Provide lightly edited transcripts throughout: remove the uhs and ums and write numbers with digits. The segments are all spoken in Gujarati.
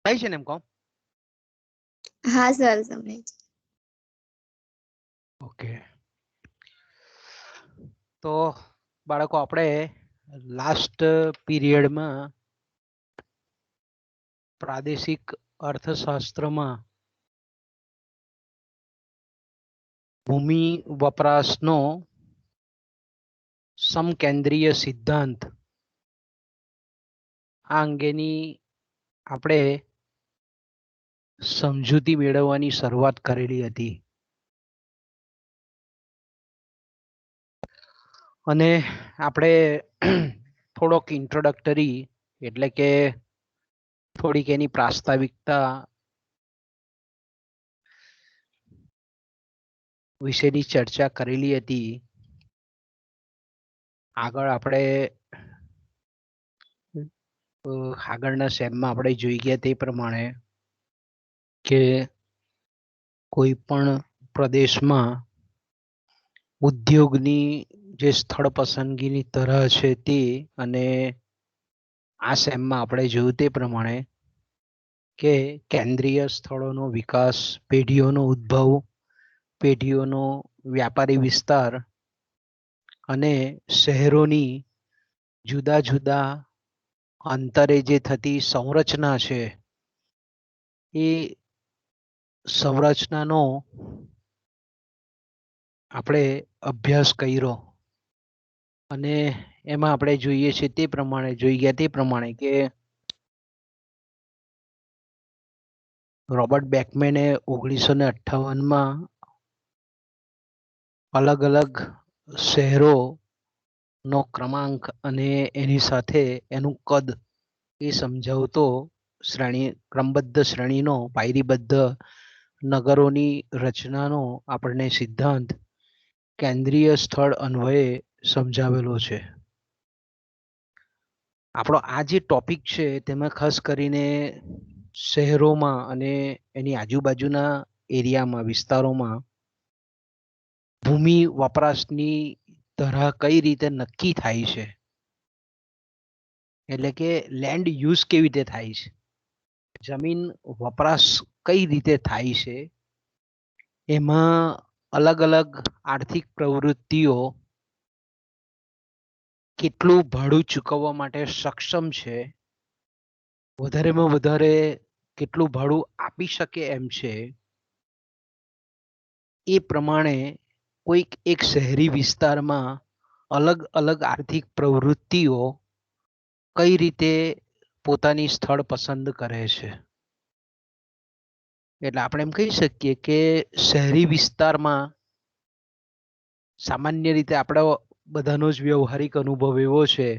થાય છે ને એમ કહું? હા સર, સંભળાય છે. ઓકે, તો બાળકો આપણે લાસ્ટ પીરિયડમાં પ્રાદેશિક અર્થશાસ્ત્રમાં ભૂમિ વપરાશનો સમકેન્દ્રીય સિદ્ધાંત આ અંગેની આપણે સમજૂતી મેળવવાની શરૂઆત કરેલી હતી અને આપણે થોડોક ઇન્ટ્રોડક્ટરી એટલે કે થોડીક એની પ્રાસ્તાવિકતા વિશેની ચર્ચા કરેલી હતી. આગળ આપણે આગળના સેમમાં આપણે જોઈ ગયા તે પ્રમાણે કે કોઈ પણ પ્રદેશમાં ઉદ્યોગની જે સ્થળ પસંદગીની તરહ છે તે અને આ સેમમાં આપણે જોયું તે પ્રમાણે કે કેન્દ્રીય સ્થળોનો વિકાસ, પેઢીઓનો ઉદ્ભવ, પેઢીઓનો વ્યાપારી વિસ્તાર અને શહેરોની જુદા જુદા અંતરે જે થતી સંરચના છે એ સંરચનાનો આપણે અભ્યાસ કર્યો અને એમાં આપણે જોઈએ છે તે પ્રમાણે જોઈ ગયા તે પ્રમાણે કે રોબર્ટ બેકમેને 1958માં અલગ અલગ શહેરોનો ક્રમાંક અને એની સાથે એનું કદ એ સમજાવતો ક્રમબદ્ધ શ્રેણીનો પાયરીબદ્ધ નગરોની રચનાનો આપણને સિદ્ધાંત કેન્દ્રીય સ્થળ અન્વયે સમજાવેલો છે. આપણો આ જે ટોપિક છે તેમાં ખાસ કરીને શહેરોમાં અને એની આજુબાજુના એરિયામાં, વિસ્તારોમાં ભૂમિ વપરાશની તરહ કઈ રીતે નક્કી થાય છે, એટલે કે લેન્ડ યુઝ કેવી રીતે થાય છે, જમીન વપરાશ કઈ રીતે થાય છે, એમાં અલગ અલગ આર્થિક પ્રવૃત્તિઓ કેટલું ભાડું ચૂકવવા માટે સક્ષમ છે, વધારેમાં વધારે કેટલું ભાડું આપી શકે એમ છે, એ પ્રમાણે કોઈક એક શહેરી વિસ્તારમાં અલગ અલગ આર્થિક પ્રવૃત્તિઓ કઈ રીતે પોતાની સ્થળ પસંદ કરે છે. એટલે આપણે એમ કહી શકીએ કે શહેરી વિસ્તારમાં સામાન્ય રીતે આપણો બધાનો જ વ્યવહારિક અનુભવ એવો છે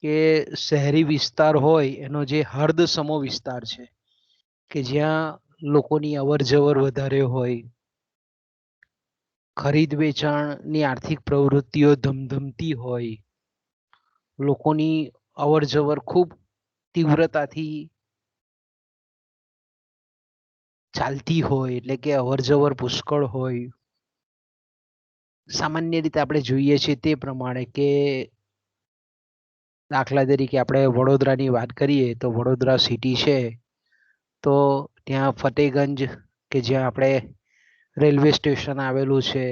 કે શહેરી વિસ્તાર હોય એનો જે હર્દસમો વિસ્તાર છે કે જ્યાં લોકોની અવર જવર વધારે હોય, ખરીદ વેચાણની આર્થિક પ્રવૃત્તિઓ ધમધમતી હોય, લોકોની અવર જવર ખૂબ તીવ્રતાથી ચાલતી હોય, એટલે કે અવર જવર પુષ્કળ હોય. સામાન્ય રીતે આપણે જોઈએ છીએ તે પ્રમાણે કે દાખલા તરીકે આપણે વડોદરાની વાત કરીએ તો વડોદરા સિટી છે તો ત્યાં ફતેગંજ કે જ્યાં આપણે રેલવે સ્ટેશન આવેલું છે,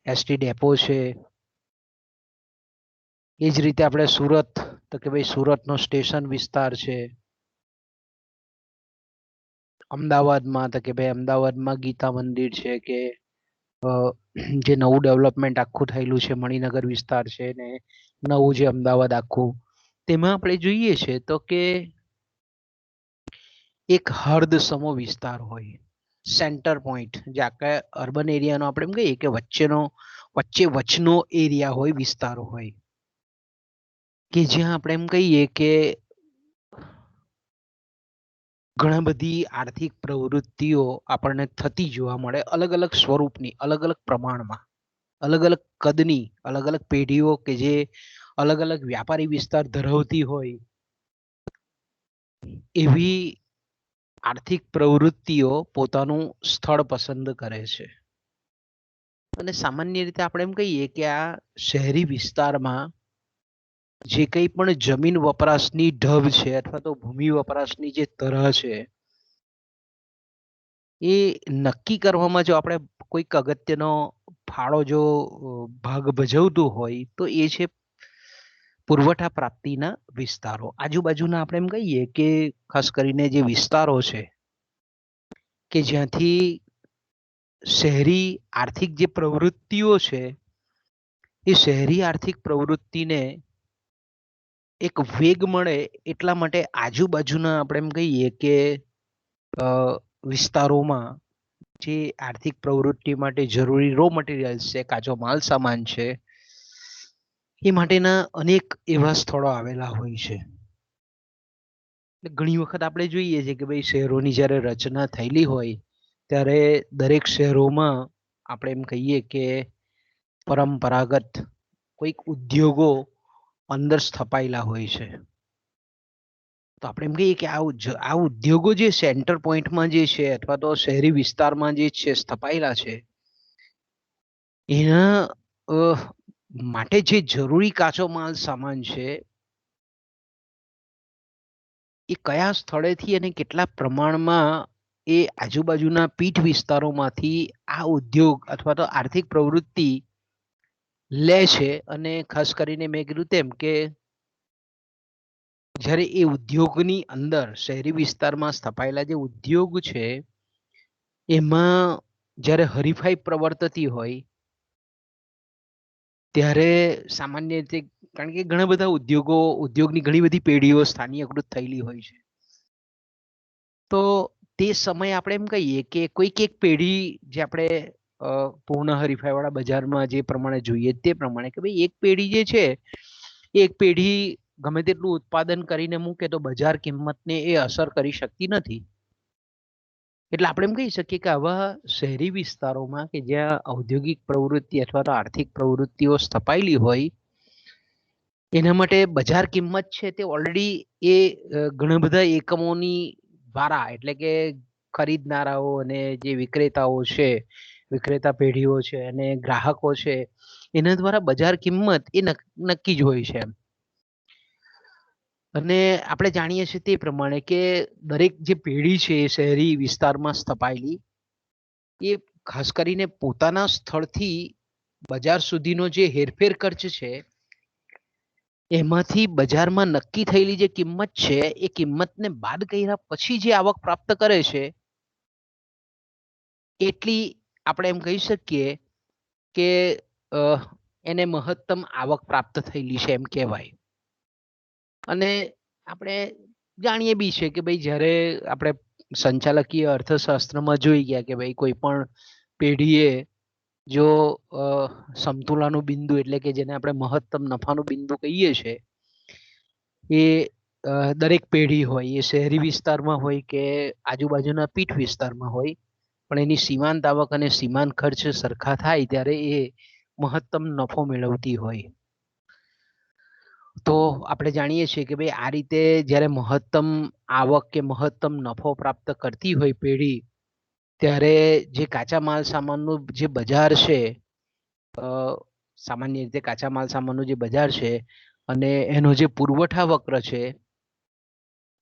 એસટી ડેપો છે, એ જ રીતે આપણે સુરત તો કે ભાઈ સુરતનો સ્ટેશન વિસ્તાર છે, અમદાવાદમાં તો કે ભાઈ અમદાવાદમાં ગીતા મંદિર છે કે જે નવું ડેવલપમેન્ટ આખું થયેલું છે મણિનગર વિસ્તાર છે ને નવું જે અમદાવાદ આખું, તેમાં આપણે જોઈએ છે તો કે એક હર્દસમો વિસ્તાર હોય, સેન્ટર પોઈન્ટ, જે આખા અર્બન એરિયાનો આપણે એમ કહીએ કે વચ્ચેનો એરિયા હોય, વિસ્તાર હોય, કે જ્યાં આપણે એમ કહીએ કે ઘણા બધી આર્થિક પ્રવૃત્તિઓ આપણને થતી જોવા મળે, અલગ અલગ સ્વરૂપની, અલગ અલગ પ્રમાણમાં, અલગ અલગ કદની, અલગ અલગ પેઢીઓ કે જે અલગ અલગ વ્યાપારી વિસ્તાર ધરાવતી હોય એવી આર્થિક પ્રવૃત્તિઓ પોતાનું સ્થળ પસંદ કરે છે. અને સામાન્ય રીતે આપણે એમ કહીએ કે આ શહેરી વિસ્તારમાં જે કંઈ પણ જમીન વપરાશની ઢબ છે અથવા તો ભૂમિ વપરાશની જે તરહ છે એ નક્કી કરવામાં જો આપણે કોઈક અગત્યનો ફાળો જો ભાગ ભજવતું હોય તો એ છે પુરવઠા પ્રાપ્તિના વિસ્તારો. આજુબાજુના આપણે એમ કહીએ કે ખાસ કરીને જે વિસ્તારો છે કે જ્યાંથી શહેરી આર્થિક જે પ્રવૃત્તિઓ છે એ શહેરી આર્થિક પ્રવૃત્તિને એક વેગ મળે એટલા માટે આજુબાજુના આપણે એમ કહીએ કે વિસ્તારોમાં જે આર્થિક પ્રવૃત્તિ માટે જરૂરી રો મટીરિયલ્સ છે, કાચો માલ સામાન છે, એ માટેના અનેક એવા સ્થળો આવેલા હોય છે. ઘણી વખત આપણે જોઈએ છીએ કે ભાઈ શહેરોની જ્યારે રચના થયેલી હોય ત્યારે દરેક શહેરોમાં આપણે એમ કહીએ કે પરંપરાગત કોઈક ઉદ્યોગો અંદર સ્થપાયેલા હોય છે. તો આપણે એમ કહીએ કે આ ઉદ્યોગો જે સેન્ટર પોઈન્ટમાં જે છે અથવા તો શહેરી વિસ્તારમાં જે છે સ્થપાયેલા છે એના માટે જે જરૂરી કાચો માલ સામાન છે એ કયા સ્થળેથી અને કેટલા પ્રમાણમાં એ આજુબાજુના પીઠ વિસ્તારોમાંથી આ ઉદ્યોગ અથવા તો આર્થિક પ્રવૃત્તિ લે છે. અને ખાસ કરીને મેં કીધું તેમ કે જ્યારે એ ઉદ્યોગની અંદર શહેરી વિસ્તારમાં સ્થપાયેલા જે ઉદ્યોગ છે એમાં જ્યારે હરીફાઈ પ્રવર્તતી હોય ત્યારે સામાન્ય રીતે કારણ કે ઘણા બધા ઉદ્યોગની ઘણી બધી પેઢીઓ સ્થાનીયકૃત થયેલી હોય છે. તો તે સમયે આપણે એમ કહીએ કે કોઈક એક પેઢી જે આપણે પૂર્ણ હરીફાઈવાળા બજારમાં જે પ્રમાણે જોઈએ તે પ્રમાણે કે ભાઈ એક પેઢી જે છે એક પેઢી ગમે તેટલું ઉત્પાદન કરીને મૂકે તો બજાર કિંમતને એ અસર કરી શકતી નથી. એટલે આપણે એમ કહી શકીએ કે આવા શહેરી વિસ્તારોમાં કે જ્યાં ઔદ્યોગિક પ્રવૃત્તિ અથવા તો આર્થિક પ્રવૃત્તિઓ સ્થપાયેલી હોય એના માટે બજાર કિંમત છે તે ઓલરેડી એ ઘણા બધા એકમોની દ્વારા એટલે કે ખરીદનારાઓ અને જે વિક્રેતાઓ છે, વિક્રેતા પેઢીઓ છે અને ગ્રાહકો છે એના દ્વારા બજાર કિંમત એ નક્કી જ હોય છે. અને આપણે જાણીએ છીએ તે પ્રમાણે કે દરેક જે પેઢી છે શહેરી વિસ્તારમાં સ્થપાયેલી એ ખાસ કરીને પોતાના સ્થળથી બજાર સુધીનો જે હેરફેર ખર્ચ છે એમાંથી બજારમાં નક્કી થયેલી જે કિંમત છે એ કિંમતને બાદ કર્યા પછી જે આવક પ્રાપ્ત કરે છે એટલી આપણે એમ કહી શકીએ કે એને મહત્તમ આવક પ્રાપ્ત થયેલી છે એમ કહેવાય. અને આપણે જાણીએ બી છે કે ભાઈ જ્યારે આપણે સંચાલકીય અર્થશાસ્ત્રમાં જોઈ ગયા કે ભાઈ કોઈ પણ પેઢીએ જો સમતુલાનું બિંદુ એટલે કે જેને આપણે મહત્તમ નફાનું બિંદુ કહીએ છીએ એ દરેક પેઢી હોય એ શહેરી વિસ્તારમાં હોય કે આજુબાજુના પીઠ વિસ્તારમાં હોય પણ એની સીમાંત આવક અને સીમાંત ખર્ચ સરખા થાય ત્યારે એ મહત્તમ નફો મેળવતી હોય. તો આપણે જાણીએ છીએ કે ભાઈ આ રીતે જ્યારે મહત્તમ આવક કે મહત્તમ નફો પ્રાપ્ત કરતી હોય પેઢી ત્યારે જે કાચા માલ સામાનનું જે બજાર છે સામાન્ય રીતે કાચા માલ સામાનનું જે બજાર છે અને એનો જે પુરવઠા વક્ર છે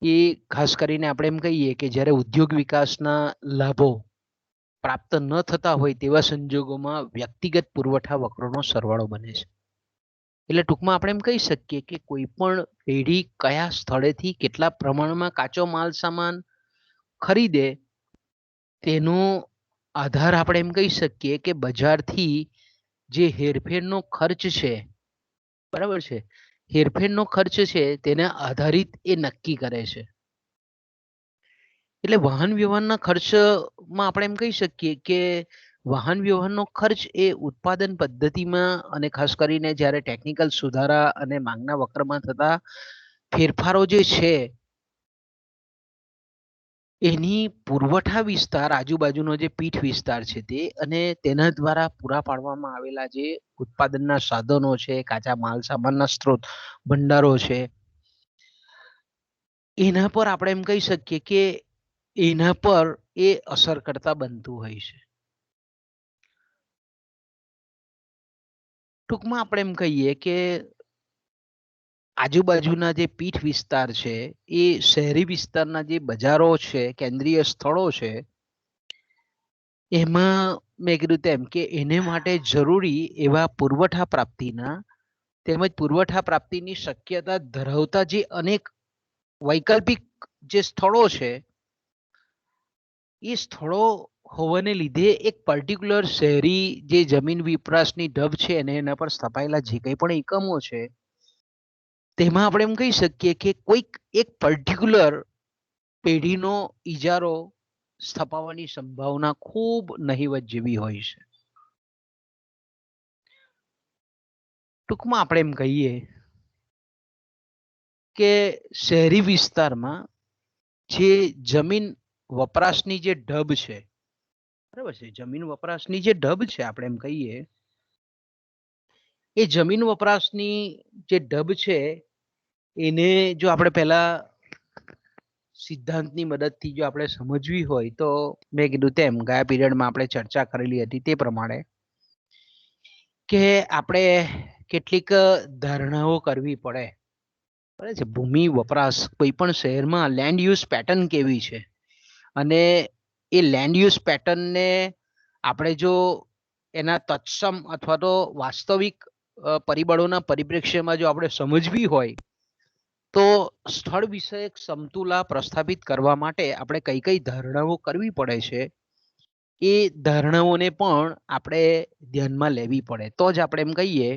એ ખાસ કરીને આપણે એમ કહીએ કે જ્યારે ઉદ્યોગ વિકાસના લાભો પ્રાપ્ત ન થતા હોય તેવા સંજોગોમાં વ્યક્તિગત પુરવઠા વક્રનો સરવાળો બને છે. એટલે ટૂંકમાં આપણે એમ કહી શકીએ કે કોઈ પણ પેઢી કયા સ્થળેથી કેટલા પ્રમાણમાં કાચો માલ સામાન ખરીદે તેનો આધાર આપણે એમ કહી શકીએ કે બજારથી જે હેરફેરનો ખર્ચ છે બરાબર છે હેરફેરનો ખર્ચ છે તેના આધારિત એ નક્કી કરે છે. એટલે વાહન વ્યવહારના ખર્ચમાં આપણે એમ કહી શકીએ કે વાહન વ્યવહારનો ખર્ચ એ ઉત્પાદન પદ્ધતિમાં અને ખાસ કરીને જ્યારે ટેકનિકલ સુધારા અને માંગના વક્રમાં થતા ફેરફારો જે છે એની પુરવઠા વિસ્તાર આજુબાજુનો જે પીઠ વિસ્તાર છે તે અને તેના દ્વારા પૂરા પાડવામાં આવેલા જે ઉત્પાદનના સાધનો છે, કાચા માલ સામાનના સ્ત્રોત ભંડારો છે એના પર આપણે એમ કહી શકીએ કે એના પર એ અસર કરતા બનતું હોય છે. ટૂંકમાં આપણે એમ કહીએ કે આજુબાજુના જે પીઠ વિસ્તાર છે એ શહેરી વિસ્તારના જે બજારો છે, કેન્દ્રીય સ્થળો છે, એમાં મેં કીધું તેમ કે એને માટે જરૂરી એવા પુરવઠા પ્રાપ્તિના તેમજ પુરવઠા પ્રાપ્તિની શક્યતા ધરાવતા જે અનેક વૈકલ્પિક જે સ્થળો છે એ સ્થળો હોવાને લીધે એક પર્ટિક્યુલર શહેરી જે જમીન વપરાશની ઢબ છે અને એના પર સ્થપાયેલા જે કંઈ પણ એકમો છે તેમાં આપણે એમ કહી શકીએ કે કોઈક એક પર્ટિક્યુલર પેઢીનો ઇજારો સ્થપાવવાની સંભાવના ખૂબ નહીવત જેવી હોય છે. ટૂંકમાં આપણે એમ કહીએ કે શહેરી વિસ્તારમાં જે જમીન વપરાશની જે ઢબ છે, બરાબર છે, જમીન વપરાશની જે ઢબ છે આપણે એમ કહીએ એ જમીન વપરાશની જે ઢબ છે એને જો આપણે પહેલા સિદ્ધાંતની મદદથી જો આપણે સમજવી હોય તો મેં કીધું તેમ ગયા પીરિયડમાં આપણે ચર્ચા કરેલી હતી તે પ્રમાણે કે આપણે કેટલીક ધારણાઓ કરવી પડે. બરાબર છે, ભૂમિ વપરાશ કોઈ પણ શહેરમાં લેન્ડ યુઝ પેટર્ન કેવી છે અને એ લેન્ડ યુઝ પેટર્નને આપણે જો એના તત્સમ અથવા તો વાસ્તવિક પરિબળોના પરિપ્રેક્ષ્યમાં જો આપણે સમજવી હોય તો સ્થળ વિષયક સમતુલા પ્રસ્થાપિત કરવા માટે આપણે કઈ કઈ ધારણાઓ કરવી પડે છે એ ધારણાઓને પણ આપણે ધ્યાનમાં લેવી પડે. તો જ આપણે એમ કહીએ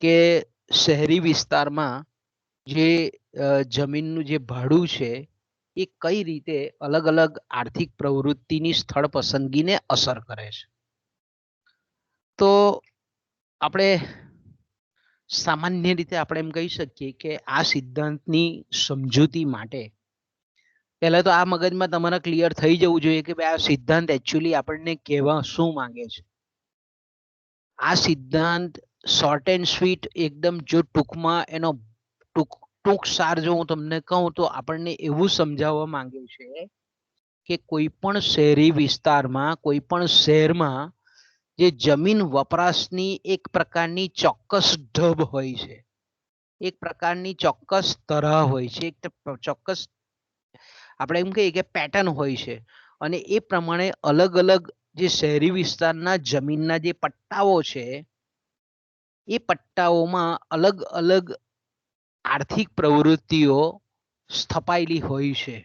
કે શહેરી વિસ્તારમાં જે જમીનનું જે ભાડું છે એ કઈ રીતે અલગ અલગ આર્થિક પ્રવૃત્તિની સ્થળ પસંદગીને અસર કરે છે. તો આપણે સામાન્ય રીતે આપણે એમ કહી શકીએ કે આ સિદ્ધાંતની સમજૂતી માટે પહેલા તો આ મગજમાં તમારે ક્લિયર થઈ જવું જોઈએ કે ભાઈ આ સિદ્ધાંત એકચ્યુઅલી આપણને કહેવા શું માંગે છે. આ સિદ્ધાંત શોર્ટ એન્ડ સ્વીટ એકદમ જો ટૂંકમાં એનો ટૂંક સાર જો હું તમને કહું તો આપણને એવું સમજાવવા માંગે છે કે કોઈ પણ શહેરી વિસ્તારમાં કોઈ પણ શહેરમાં જે જમીન વપરાશની એક પ્રકારની ચોક્કસ ઢબ હોય છે, એક પ્રકારની ચોક્કસ તરહ હોય છે, એક ચોક્કસ આપણે એમ કહીએ કે પેટર્ન હોય છે અને એ પ્રમાણે અલગ અલગ જે શહેરી વિસ્તારના જમીનના જે પટ્ટાઓ છે એ પટ્ટાઓમાં અલગ અલગ આર્થિક પ્રવૃત્તિઓ સ્થપાયેલી હોય છે.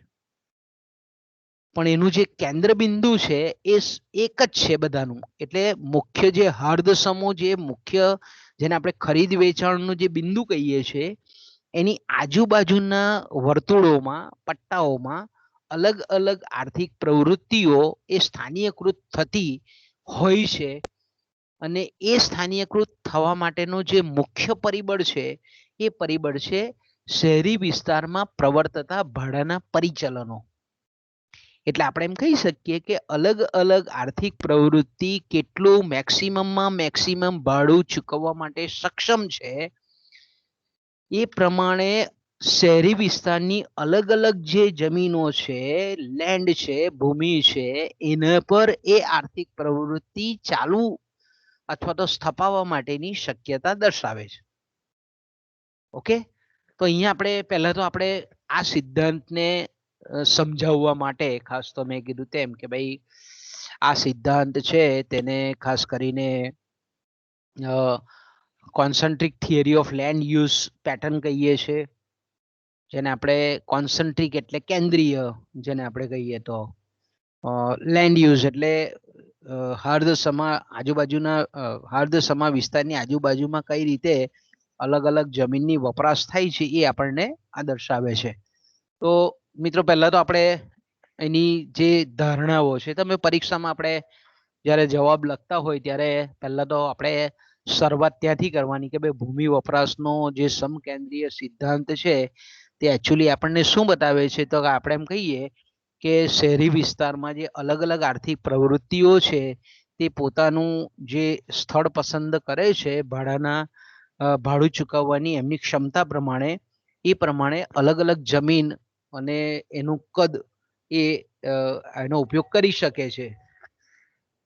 પણ એનું જે કેન્દ્ર બિંદુ છે એ એક જ છે બધાનું. એટલે મુખ્ય જે હાર્દ સમૂહ જે મુખ્ય જેને આપણે ખરીદ વેચાણનું જે બિંદુ કહીએ છીએ એની આજુબાજુના વર્તુળોમાં પટ્ટાઓમાં અલગ અલગ આર્થિક પ્રવૃત્તિઓ એ સ્થાનીયકૃત થતી હોય છે અને એ સ્થાનીયકૃત થવા માટેનો જે મુખ્ય પરિબળ છે એ પરિબળ છે શહેરી વિસ્તારમાં પ્રવર્તતા ભાડાના પરિચલનો. એટલે આપણે એમ કહી શકીએ કે અલગ અલગ આર્થિક પ્રવૃત્તિ કેટલું મેક્સિમમમાં મેક્સિમમ ભાડું ચૂકવવા માટે સક્ષમ છે એ પ્રમાણે શહેરી વિસ્તારની અલગ અલગ જે જમીનો છે, લેન્ડ છે, ભૂમિ છે, એના પર એ આર્થિક પ્રવૃત્તિ ચાલુ અથવા તો સ્થપાવવા માટેની શક્યતા દર્શાવે છે. ઓકે, તો અહીંયા આપણે પહેલા તો આપણે આ સિદ્ધાંતને સમજાવવા માટે ખાસ તો મેં કીધું તેમ કે ભાઈ આ સિદ્ધાંત છે તેને ખાસ કરીને concentric theory of land use pattern કહીએ છીએ, જેને આપણે કોન્સન્ટ્રિક એટલે કેન્દ્રીય, જેને આપણે કહીએ તો લેન્ડ યુઝ એટલે હાર્દ સમા આજુબાજુના હાર્દ સમા વિસ્તારની આજુબાજુમાં કઈ રીતે અલગ અલગ જમીનની વપરાશ થાય છે એ આપણને આ દર્શાવે છે. તો મિત્રો પહેલા તો આપણે એની જે ધારણાઓ છે, તમે પરીક્ષામાં આપણે જ્યારે જવાબ લખતા હોય ત્યારે પહેલા તો આપણે શરૂઆત ત્યાંથી કરવાની કે ભાઈ ભૂમિ વપરાશનો જે સમકેન્દ્રીય સિદ્ધાંત છે તે એકચ્યુઅલી આપણને શું બતાવે છે, તો આપણે એમ કહીએ કે શહેરી વિસ્તારમાં જે અલગ અલગ આર્થિક પ્રવૃત્તિઓ છે તે પોતાનું જે સ્થળ પસંદ કરે છે ભાડાના ભાડું ચૂકવવાની એમની ક્ષમતા પ્રમાણે એ પ્રમાણે અલગ અલગ જમીન અને એનું કદ એ એનો ઉપયોગ કરી શકે છે.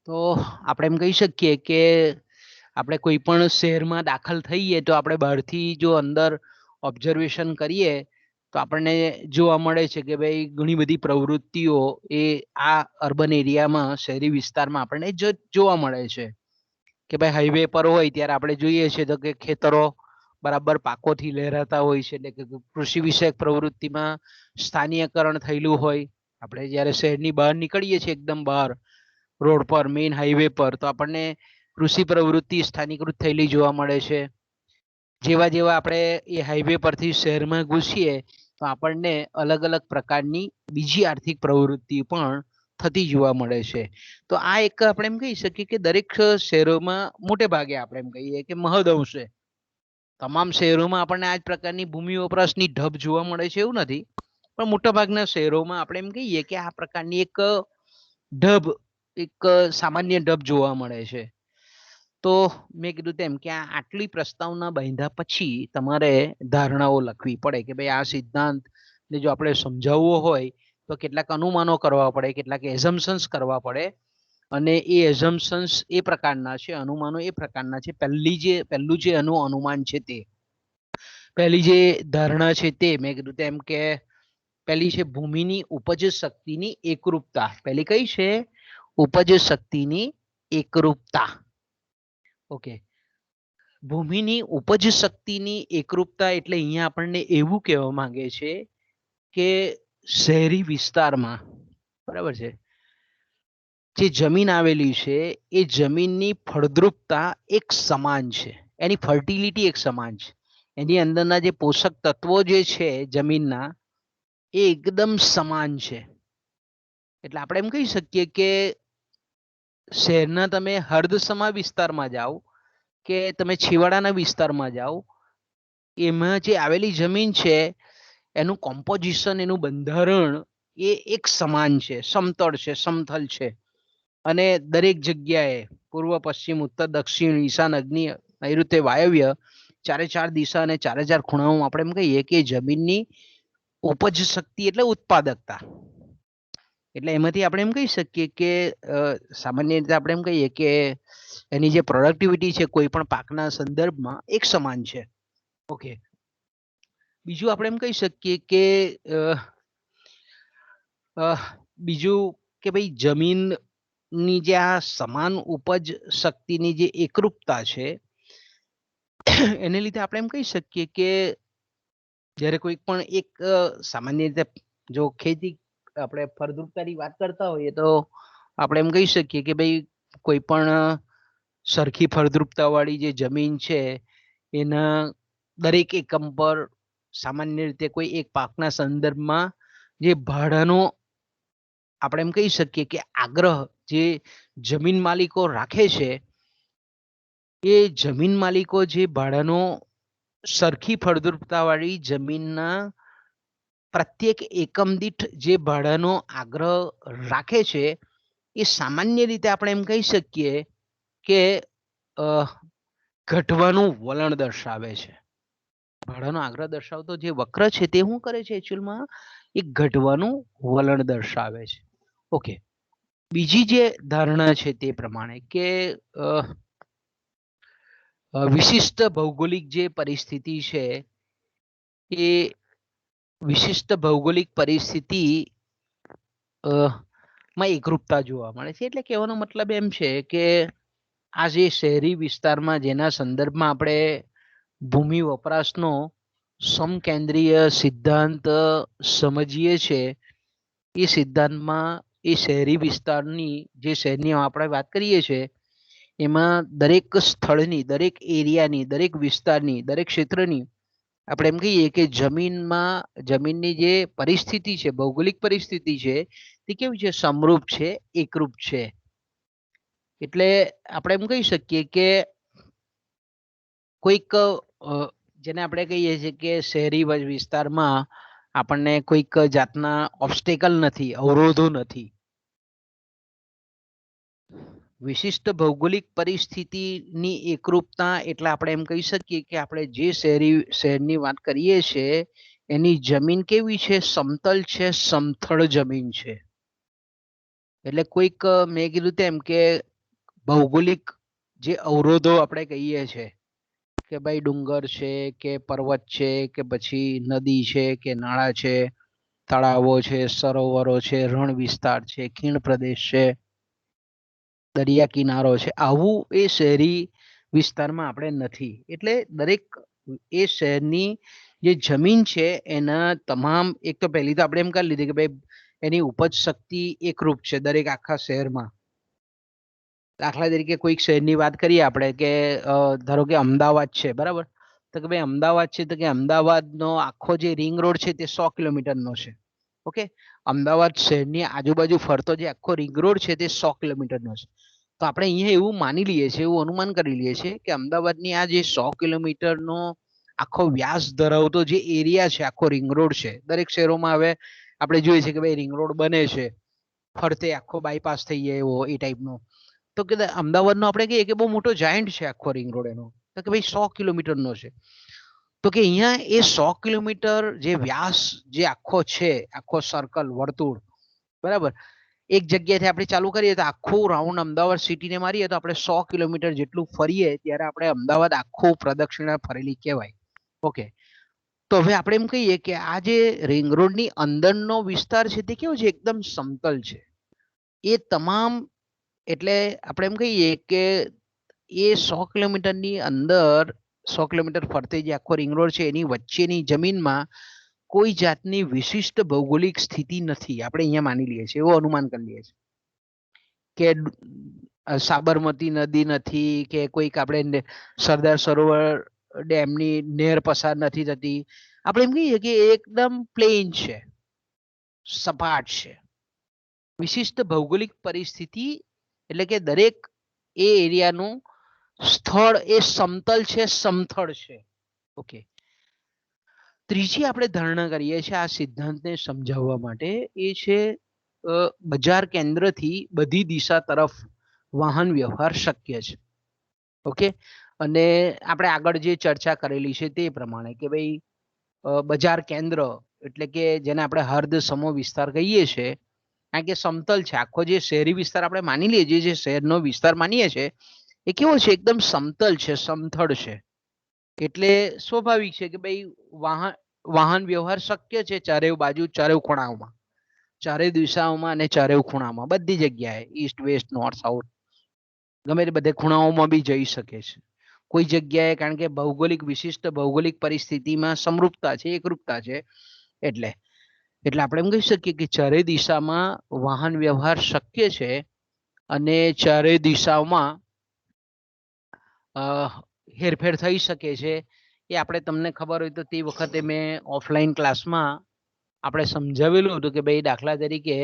તો આપણે એમ કહી શકીએ કે આપણે કોઈ પણ શહેરમાં દાખલ થઈએ તો આપણે બહારથી જો અંદર ઓબ્ઝર્વેશન કરીએ તો આપણને જોવા મળે છે કે ભાઈ ઘણી બધી પ્રવૃત્તિઓ એ આ અર્બન એરિયામાં, શહેરી વિસ્તારમાં આપણને જોવા મળે છે કે ભાઈ હાઈવે પર હોય ત્યારે આપણે જોઈએ છીએ તો કે ખેતરો બરાબર પાકોથી લહેરાતા હોય છે, એટલે કે કૃષિ વિષયક પ્રવૃત્તિમાં સ્થાનીયકરણ થયેલું હોય. આપણે જ્યારે શહેરની બહાર નીકળીએ છીએ, એકદમ બહાર રોડ પર, મેઇન હાઈવે પર, તો આપણને કૃષિ પ્રવૃત્તિ સ્થાનીકૃત થયેલી જોવા મળે છે. જેવા જેવા આપણે એ હાઈવે પરથી શહેરમાં ઘૂસીએ તો આપણને અલગ અલગ પ્રકારની બીજી આર્થિક પ્રવૃત્તિ પણ થતી જોવા મળે છે. તો આ એક આપણે એમ કહી શકીએ કે દરેક શહેરોમાં મોટે ભાગે આપણે એમ કહીએ કે મહદઅંશે તમામ શહેરોમાં આપણને આ જ પ્રકારની ભૂમિ વપરાશની ઢબ જોવા મળે છે એવું નથી, પણ મોટાભાગના શહેરોમાં આપણે એમ કહીએ કે આ પ્રકારની એક ઢબ, એક સામાન્ય ઢબ જોવા મળે છે. તો મેં કીધું તેમ કે આટલી પ્રસ્તાવના બાંધ્યા પછી તમારે ધારણાઓ લખવી પડે કે ભાઈ આ સિદ્ધાંત ને જો આપણે સમજાવવો હોય તો કેટલાક અનુમાનો કરવા પડે, કેટલાક એઝમ્પશન્સ કરવા પડે, અને એ એઝમ્પશન્સ એ પ્રકારના છે, અનુમાનો એ પ્રકારના છે. પહેલું જે અનુમાન છે, તે પહેલી જે ધારણા છે તે મેં કીધું તેમ કે પહેલી છે ભૂમિની ઉપજ શક્તિની એકરૂપતા. પહેલી કઈ છે? ઉપજ શક્તિની એકરૂપતા. ઓકે, ભૂમિની ઉપજ શક્તિની એકરૂપતા એટલે અહીંયા આપણને એવું કહેવા માંગે છે કે શહેરી વિસ્તારમાં, બરાબર છે, જે જમીન આવેલી છે એ જમીનની ફળદ્રુપતા એક સમાન છે, એની ફર્ટિલિટી એક સમાન છે, એની અંદરના જે પોષક તત્વો જે છે જમીનના એ એકદમ સમાન છે. એટલે આપણે એમ કહી શકીએ કે શહેરના તમે હર્દસમા વિસ્તારમાં જાઓ કે તમે છેવાડાના વિસ્તારમાં જાઓ, એમાં જે આવેલી જમીન છે એનું કોમ્પોઝિશન, એનું બંધારણ એ એક સમાન છે, સમતળ છે, સમથલ છે, અને દરેક જગ્યાએ પૂર્વ, પશ્ચિમ, ઉત્તર, દક્ષિણ, ઈશાન, અગ્નિ, નૈઋત્ય, વાયવ્ય, ચારે ચાર દિશા અને ચારે ચાર ખૂણાઓમાં આપણે એમ કહીએ કે જમીનની ઉપજ શક્તિ એટલે ઉત્પાદકતા. એટલે એમાંથી આપણે એમ કહી શકીએ કે સામાન્ય રીતે આપણે એમ કહીએ કે એની જે પ્રોડક્ટિવિટી છે કોઈ પણ પાકના સંદર્ભમાં એક સમાન છે. ઓકે, બીજું આપણે એમ કહી શકીએ કે બીજું કે ભાઈ જમીનની જે આ સમાન ઉપજ શક્તિની જે એકરૂપતા છે એને લીધે આપણે એમ કહી શકીએ કે જ્યારે કોઈ પણ એક સામાન્ય રીતે જો ખેતી આપણે ફળદ્રુપતાની વાત કરતા હોઈએ તો આપણે એમ કહી શકીએ કે ભાઈ કોઈ પણ સરખી ફળદ્રુપતા વાળી જે જમીન છે એના દરેક એકમ પર સામાન્ય રીતે કોઈ એક પાકના સંદર્ભમાં જે ભાડાનો આપણે એમ કહી શકીએ કે આગ્રહ જે જમીન માલિકો રાખે છે, એ જમીન માલિકો જે ભાડાનો સરખી ફળદ્રુપતા વાળી જમીનના પ્રત્યેક એકમ દીઠ જે ભાડાનો આગ્રહ રાખે છે એ સામાન્ય રીતે આપણે એમ કહી શકીએ કે ઘટવાનું વલણ દર્શાવે છે. ભાડાનો આગ્રહ દર્શાવતો જે વક્ર છે તે શું કરે છે? એકચ્યુઅલમાં એ ઘટવાનું વલણ દર્શાવે છે. ઓકે, બીજી જે ધારણા છે તે પ્રમાણે કે વિશિષ્ટ ભૌગોલિક જે પરિસ્થિતિ છે એ વિશિષ્ટ ભૌગોલિક પરિસ્થિતિ માં એકરૂપતા જોવા મળે છે. એટલે કહેવાનો મતલબ એમ છે કે આ જે શહેરી વિસ્તારમાં જેના સંદર્ભમાં આપણે ભૂમિ વપરાશનો સમકેન્દ્રીય સિદ્ધાંત સમજીએ છીએ, એ સિદ્ધાંતમાં એ શહેરી વિસ્તારની જે શહેરની આપણે વાત કરીએ છીએ એમાં દરેક સ્થળની, દરેક એરિયાની, દરેક વિસ્તારની, દરેક ક્ષેત્રની આપણે એમ કહીએ કે જમીનની જે પરિસ્થિતિ છે, ભૌગોલિક પરિસ્થિતિ છે, તે કેવી છે? સમરૂપ છે, એકરૂપ છે. એટલે આપણે એમ કહી શકીએ કે કોઈક જેને આપણે કહીએ છીએ કે શહેરી વિસ્તારમાં આપણને કોઈક જાતના ઓબ્સ્ટેકલ નથી, અવરોધો નથી. વિશિષ્ટ ભૌગોલિક પરિસ્થિતિની એકરૂપતા એટલે આપણે એમ કહી શકીએ કે આપણે જે શહેરની વાત કરીએ છીએ એની જમીન કેવી છે? સમતલ છે, સમથળ જમીન છે. એટલે કોઈક મેં કીધું તેમ કે ભૌગોલિક જે અવરોધો આપણે કહીએ છીએ કે ભાઈ ડુંગર છે કે પર્વત છે કે પછી નદી છે કે નાળા છે, તળાવો છે, સરોવરો છે, રણ વિસ્તાર છે, ખીણ પ્રદેશ છે, દરિયા કિનારો છે, આવું એ શહેરી વિસ્તારમાં આપણે નથી. એટલે દરેક એ શહેરની જે જમીન છે એના તમામ, એક તો પહેલી તો આપણે એમ કરી લીધી કે ભાઈ એની ઉપજ શક્તિ એકરૂપ છે દરેક આખા શહેરમાં. દાખલા તરીકે કોઈક શહેરની વાત કરીએ આપણે કે ધારો કે અમદાવાદ છે, બરાબર, તો કે ભાઈ અમદાવાદ છે તો કે અમદાવાદનો આખો જે રિંગ રોડ છે તે 100 કિલોમીટરનો છે. ઓકે, અમદાવાદ શહેરની આજુબાજુ ફરતો જે આખો રિંગ રોડ છે તે 100 કિલોમીટરનો છે. તો આપણે અહીંયા એવું માની લઈએ છીએ, એવું અનુમાન કરી લઈએ છીએ કે અમદાવાદની આ જે 100 કિલોમીટરનો આખો વ્યાસ ધરાવતો જે એરિયા છે, આખો રિંગ રોડ છે, દરેક શહેરોમાં હવે આપણે જોઈએ છે કે ભાઈ રિંગ રોડ બને છે, ફરતે આખો બાયપાસ થઈ જાય એવો એ ટાઈપનો. તો કે અમદાવાદનો આપણે કહીએ કે બહુ મોટો જાયન્ટ છે આખો રિંગ રોડ એનો, તો કે ભાઈ 100 કિલોમીટરનો છે. તો કે અહીંયા એ 100 કિલોમીટર જે વ્યાસ જે આખો છે, આખો સર્કલ વર્તુળ, બરાબર, એક જગ્યાએથી આપણે ચાલુ કરીએ તો આખું રાઉન્ડ અમદાવાદ સિટીને મારીએ તો આપણે 100 કિલોમીટર જેટલું ફરીએ ત્યારે આપણે અમદાવાદ આખું પ્રદક્ષિણા ફરેલી કહેવાય. ઓકે, તો હવે આપણે એમ કહીએ કે આ જે રિંગ રોડની અંદરનો વિસ્તાર છે તે કેવો છે, એકદમ સમતલ છે. એ તમામ, એટલે આપણે એમ કહીએ કે એ 100 કિલોમીટરની અંદર 100 કિલોમીટર ફરતે જે આખો રિંગ રોડ છે એની વચ્ચેની જમીનમાં કોઈ જાતની વિશિષ્ટ ભૌગોલિક સ્થિતિ નથી, આપણે અહીંયા માની લઈએ છીએ, એવો અનુમાન કરી લઈએ છીએ કે સાબરમતી નદી નથી, કે કોઈક આપણે સરદાર સરોવર ડેમની નહેર પસાર નથી થતી. આપણે એમ કહીએ કે એકદમ પ્લેન છે, સપાટ છે. વિશિષ્ટ ભૌગોલિક પરિસ્થિતિ એટલે કે દરેક એ એરિયાનું સ્થળ એ સમતલ છે, સમથળ છે. ઓકે, ત્રીજી આપણે ધારણા કરીએ છીએ આ સિદ્ધાંતને સમજાવવા માટે, એ છે બજાર કેન્દ્રથી બધી દિશા તરફ વાહન વ્યવહાર શક્ય છે. ઓકે, અને આપણે આગળ જે ચર્ચા કરેલી છે તે પ્રમાણે કે ભાઈ બજાર કેન્દ્ર એટલે કે જેને આપણે હર્દ સમો વિસ્તાર કહીએ છીએ, કારણ કે સમતલ છે આખો જે શહેરી વિસ્તાર આપણે માની લઈએ છીએ, જે શહેરનો વિસ્તાર માનીએ છીએ એ કેવો છે, એકદમ સમતલ છે, સમથળ છે. એટલે સ્વાભાવિક છે કે ભાઈ વાહન વ્યવહાર શક્ય છે ચારે બાજુ, ચારે ખૂણાઓમાં, ચારે દિશાઓમાં અને ચારે ખૂણામાં, બધી જગ્યાએ, ઈસ્ટ વેસ્ટ નોર્થ સાઉથ, ગમે તે બધે ખૂણાઓમાં બી જઈ શકે છે. કોઈ જગ્યાએ, કારણ કે ભૌગોલિક વિશિષ્ટ ભૌગોલિક પરિસ્થિતિમાં સમરૂપતા છે, એકરૂપતા છે, એટલે આપણે એમ કહી શકીએ કે ચારે દિશામાં વાહન વ્યવહાર શક્ય છે અને ચારે દિશાઓમાં હેરફેર થઈ શકે છે. એ આપણે તમને ખબર હોય તો તે વખતે મેં ઓફલાઈન ક્લાસમાં આપણે સમજાવેલું હતું કે ભાઈ દાખલા તરીકે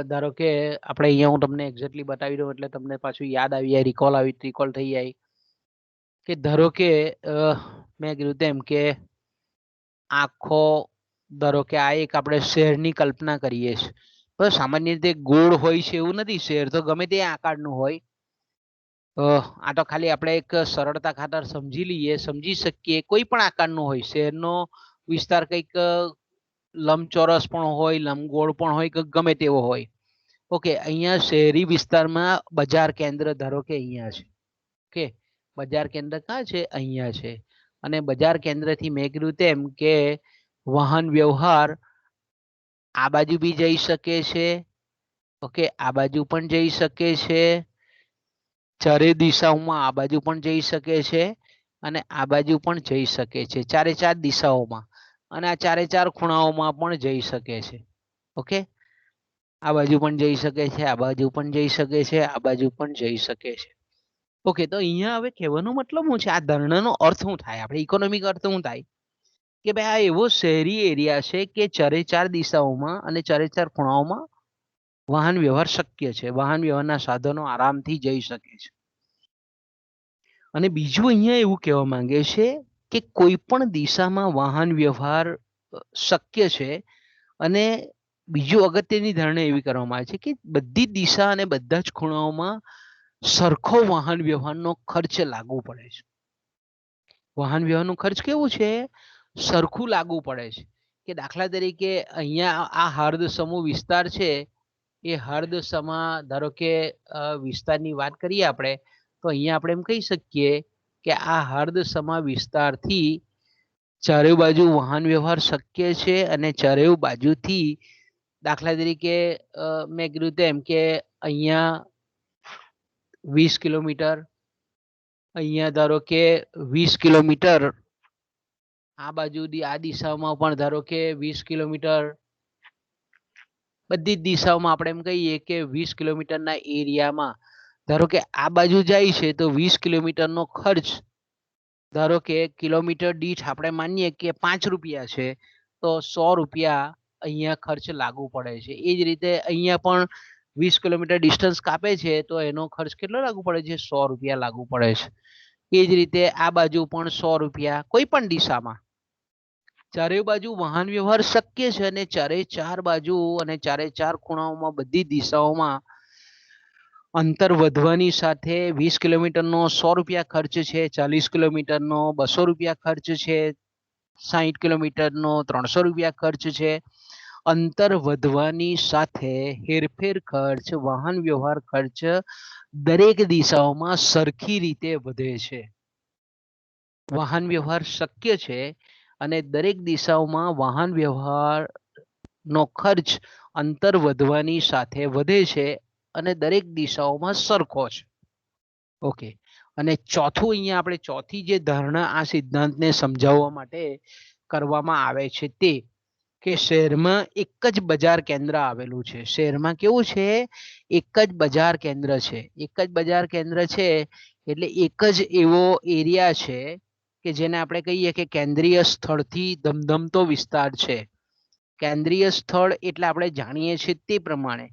ધારો કે આપણે અહીંયા હું તમને એક્ઝેક્ટલી બતાવી દઉં એટલે તમને પાછું યાદ આવી જાય, રિકોલ થઈ જાય કે ધારો કે મેં કીધું તેમ કે આખો, ધારો કે આ એક આપણે શહેરની કલ્પના કરીએ છીએ, બસ સામાન્ય રીતે ગોળ હોય છે એવું નથી, શહેર તો ગમે તે આકારનું હોય. આ તો ખાલી આપણે એક સરળતા ખાતર સમજી શકીએ, કોઈ પણ આકારનું હોય, શહેરનો વિસ્તાર કંઈક લંબચોરસ પણ હોય, લંબગોળ પણ હોય, કે ગમે તેવો હોય. ઓકે, અહીંયા શહેરી વિસ્તારમાં બજાર કેન્દ્ર ધારો કે અહીંયા છે. ઓકે, બજાર કેન્દ્ર ક્યાં છે, અહીંયા છે. અને બજાર કેન્દ્રથી મેં કીધું તેમ કે વાહન વ્યવહાર આ બાજુ બી જઈ શકે છે. ઓકે, આ બાજુ પણ જઈ શકે છે, ચારે દિશાઓમાં આ બાજુ પણ જઈ શકે છે અને આ બાજુ પણ જઈ શકે છે, ચારે ચાર દિશાઓમાં, અને આ ચારે ચાર ખૂણાઓમાં પણ જઈ શકે છે. ઓકે, આ બાજુ પણ જઈ શકે છે, આ બાજુ પણ જઈ શકે છે, આ બાજુ પણ જઈ શકે છે. ઓકે, તો અહીંયા હવે કહેવાનો મતલબ શું છે, આ ધારણાનો અર્થ શું થાય, આપણે ઇકોનોમિક અર્થ શું થાય કે ભાઈ આ એવો શહેરી એરિયા છે કે ચારે ચાર દિશાઓમાં અને ચારે ચાર ખૂણાઓમાં વાહન વ્યવહાર શક્ય છે, વાહન વ્યવહારના સાધનો આરામથી જઈ શકે છે. અને બીજું અહીંયા એવું કહેવા માંગે છે કે કોઈ પણ દિશામાં વાહન વ્યવહાર શક્ય છે. અને બીજું અગત્યની ધારણા એવી કરવામાં આવે છે કે બધી દિશા અને બધા જ ખૂણાઓમાં સરખો વાહન વ્યવહારનો ખર્ચ લાગુ પડે છે. વાહન વ્યવહારનો ખર્ચ કેવું છે, સરખું લાગુ પડે છે. કે દાખલા તરીકે અહીંયા આ હર્દ સમૂહ વિસ્તાર છે, એ હર્દ સમા ધારો કે વિસ્તારની વાત કરીએ આપણે, તો અહીંયા આપણે એમ કહી શકીએ કે આ હર્દસમા વિસ્તારથી ચારે બાજુ વાહન વ્યવહાર શક્ય છે અને ચારે બાજુથી દાખલા તરીકે મેં કીધું તેમ કે અહીંયા 20 કિલોમીટર, અહીંયા ધારો કે 20 કિલોમીટર, આ બાજુ આ દિશામાં પણ ધારો કે 20 કિલોમીટર, બધી જ દિશાઓમાં આપણે એમ કહીએ કે 20 કિલોમીટરના એરિયામાં ધારો કે આ બાજુ જાય છે તો 20 કિલોમીટરનો ખર્ચ ધારો કે કિલોમીટર દીઠ આપણે માનીએ કે 5 રૂપિયા છે તો 100 રૂપિયા અહીંયા ખર્ચ લાગુ પડે છે. એ જ રીતે અહીંયા પણ 20 કિલોમીટર ડિસ્ટન્સ કાપે છે તો એનો ખર્ચ કેટલો લાગુ પડે છે? 100 રૂપિયા લાગુ પડે છે. એ જ રીતે આ બાજુ પણ 100 રૂપિયા, કોઈ પણ દિશામાં ચારે બાજુ વાહન વ્યવહાર શક્ય છે અને ચારે ચાર બાજુ અને ચારે ચાર ખૂણાઓમાં બધી દિશાઓમાં અંતર વધવાની સાથે 20 કિલોમીટરનો 100 રૂપિયા ખર્ચ છે, 40 કિલોમીટરનો 200 રૂપિયા ખર્ચ છે, 60 કિલોમીટરનો 300 રૂપિયા ખર્ચ છે. અંતર વધવાની સાથે હેરફેર ખર્ચ, વાહન વ્યવહાર ખર્ચ દરેક દિશાઓમાં સરખી રીતે વધે છે. વાહન વ્યવહાર શક્ય છે અને દરેક દિશાઓમાં વાહન વ્યવહારનો ખર્ચ અંતર વધવાની સાથે વધે છે અને દરેક દિશાઓમાં સરખો છે. ઓકે. અને ચોથું અહીંયા આપણે ચોથી જે ધારણા આ સિદ્ધાંતને સમજાવવા માટે કરવામાં આવે છે તે કે શહેરમાં એક જ બજાર કેન્દ્ર આવેલું છે. શહેરમાં કેવું છે? એક જ બજાર કેન્દ્ર છે. એક જ બજાર કેન્દ્ર છે એટલે એક જ એવો એરિયા છે કે જેને આપણે કહીએ કે કેન્દ્રીય સ્થળથી ધમધમતો વિસ્તાર છે. કેન્દ્રીય સ્થળ એટલે આપણે જાણીએ છીએ તે પ્રમાણે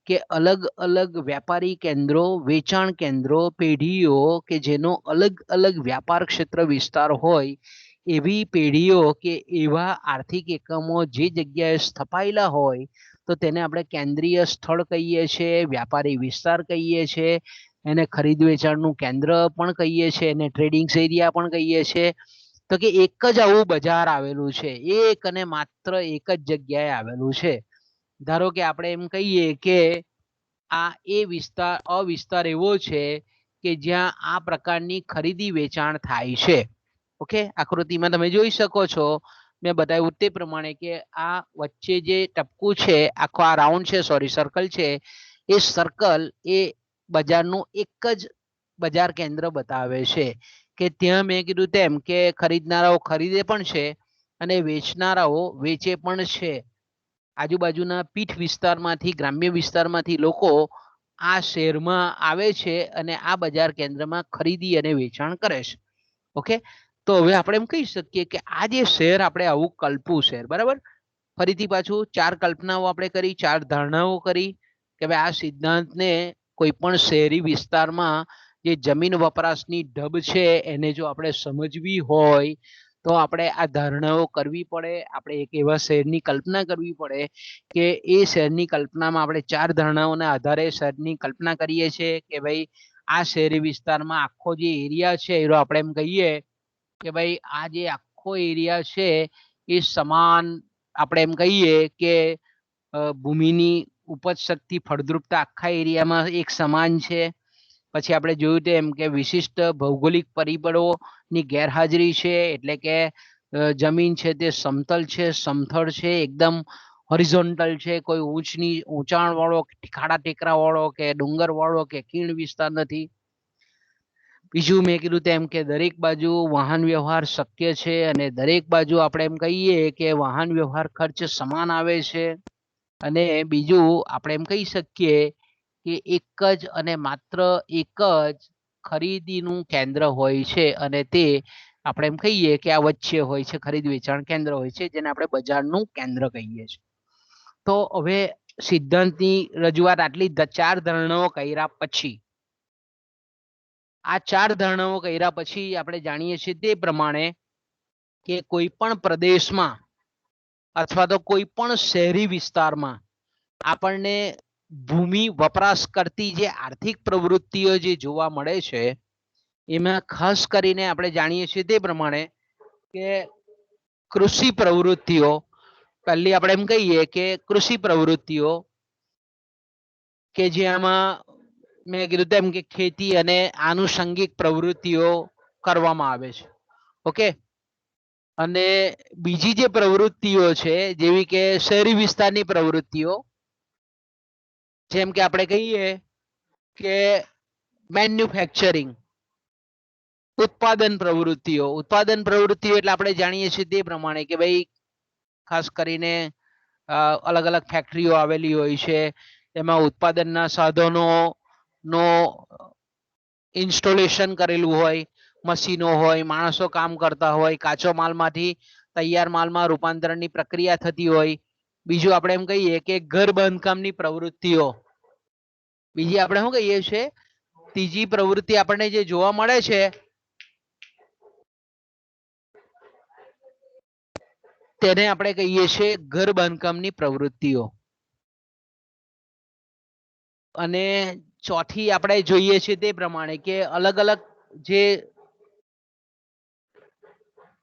કે અલગ અલગ વેપારી કેન્દ્રો, વેચાણ કેન્દ્રો, પેઢીઓ કે જેનો અલગ અલગ વ્યાપાર ક્ષેત્ર વિસ્તાર હોય એવી પેઢીઓ કે એવા આર્થિક એકમો જે જગ્યાએ સ્થપાયેલા હોય તો તેને આપણે કેન્દ્રીય સ્થળ કહીએ છીએ, વ્યાપારી વિસ્તાર કહીએ છીએ, એને ખરીદ વેચાણનું કેન્દ્ર પણ કહીએ છીએ, એને ટ્રેડિંગ એરિયા પણ કહીએ છીએ. તો કે એક જ આવું બજાર આવેલું છે, એક અને માત્ર એક જ જગ્યાએ આવેલું છે. ધારો કે આપણે એમ કહીએ કે આ એ વિસ્તાર અવિસ્તાર એવો છે કે જ્યાં આ પ્રકારની ખરીદી વેચાણ થાય છે. ઓકે, આકૃતિમાં તમે જોઈ શકો છો મેં બતાવ્યું તે પ્રમાણે કે આ વચ્ચે જે ટપકું છે, આખો આ રાઉન્ડ છે, સોરી સર્કલ છે, એ સર્કલ એ બજારનું એક જ બજાર કેન્દ્ર બતાવે છે કે ત્યાં મેં કીધું તેમ કે ખરીદનારાઓ ખરીદે પણ છે અને વેચનારાઓ વેચે પણ છે. આજુબાજુના પીઠ વિસ્તારમાંથી, ગ્રામ્ય વિસ્તારમાંથી લોકો આ શહેરમાં આવે છે અને આ બજાર કેન્દ્રમાં ખરીદી અને વેચાણ કરે છે. ઓકે, તો હવે આપણે એમ કહી શકીએ કે આ જે શહેર આપણે આવું કલ્પ્યું શહેર, બરાબર. ફરીથી પાછું 4 કલ્પનાઓ આપણે કરી, 4 ધારણાઓ કરી કે ભાઈ આ સિદ્ધાંતને કોઈ પણ શહેરી વિસ્તારમાં જે જમીન વપરાશની ઢબ છે એને જો આપણે સમજવી હોય તો આપણે આ ધારણાઓ કરવી પડે. આપણે એક એવા શહેરની કલ્પના કરવી પડે કે એ શહેરની કલ્પનામાં આપણે 4 ધારણાઓના આધારે શહેરની કલ્પના કરીએ છીએ કે ભાઈ આ શહેરી વિસ્તારમાં આખો જે એરિયા છે એ આપણે એમ કહીએ કે ભાઈ આ જે આખો એરિયા છે એ સમાન, આપણે એમ કહીએ કે ભૂમિની ઉપજ શક્તિ, ફળદ્રુપતા આખા એરિયામાં એક સમાન છે. પછી આપણે જોયું તેમ કે વિશિષ્ટ ભૌગોલિક પરિબળોની ગેરહાજરી છે, એટલે કે જમીન છે તે સમતલ છે, સમથળ છે, એકદમ હોરિઝોન્ટલ છે, કોઈ ઊંચાણ વાળો, ખાડા ટેકરા વાળો કે ડુંગર વાળો કે ખીણ વિસ્તાર નથી. બીજું મેં કીધું તેમ કે દરેક બાજુ વાહન વ્યવહાર શક્ય છે અને દરેક બાજુ આપણે એમ કહીએ કે વાહન વ્યવહાર ખર્ચ સમાન આવે છે. અને બીજું આપણે એમ કહી શકીએ કે એક જ અને માત્ર એક જ ખરીદીનું કેન્દ્ર હોય છે અને તે આપણે એમ કહીએ કે આ વચ્ચે હોય છે, ખરીદ વેચાણ કેન્દ્ર હોય છે, જેને આપણે બજારનું કેન્દ્ર કહીએ છીએ. તો હવે સિદ્ધાંતની રજૂઆત આટલી 4 ધારણાઓ કર્યા પછી, આ 4 ધારણાઓ કર્યા પછી આપણે જાણીએ છીએ તે પ્રમાણે કે કોઈ પણ પ્રદેશમાં અથવા તો કોઈ પણ શહેરી વિસ્તારમાં આપણને ભૂમિ વપરાશ કરતી જે આર્થિક પ્રવૃત્તિઓ જે જોવા મળે છે એમાં ખાસ કરીને આપણે જાણીએ છીએ તે પ્રમાણે કે કૃષિ પ્રવૃત્તિઓ, પહેલી આપણે એમ કહીએ કે કૃષિ પ્રવૃત્તિઓ કે જેમાં મેં કીધું તેમ કે ખેતી અને આનુષંગિક પ્રવૃત્તિઓ, કરવામાં આવે છે. ઓકે, અને બીજી જે પ્રવૃત્તિઓ છે જેવી કે શહેરી વિસ્તારની પ્રવૃત્તિઓ, જેમ કે આપણે કહીએ કે મેન્યુફેક્ચરિંગ, ઉત્પાદન પ્રવૃત્તિઓ. ઉત્પાદન પ્રવૃત્તિઓ એટલે આપણે જાણીએ છીએ તે પ્રમાણે કે ભાઈ ખાસ કરીને અલગ અલગ ફેક્ટરીઓ આવેલી હોય છે, એમાં ઉત્પાદનના સાધનોનો ઇન્સ્ટોલેશન કરેલું હોય, મશીનો હોય, માણસો કામ કરતા હોય, કાચો માલમાંથી તૈયાર માલમાં રૂપાંતરણની પ્રક્રિયા થતી હોય. બીજું આપણે એમ કહીએ કે ઘર બાંધકામની પ્રવૃત્તિઓ. બીજી આપણે શું કહીએ છીએ, ત્રીજી પ્રવૃત્તિ આપણને જે જોવા મળે છે તેને આપણે કહીએ છીએ ઘર બાંધકામની પ્રવૃત્તિઓ. અને ચોથી આપણે જોઈએ છીએ તે પ્રમાણે કે અલગ અલગ જે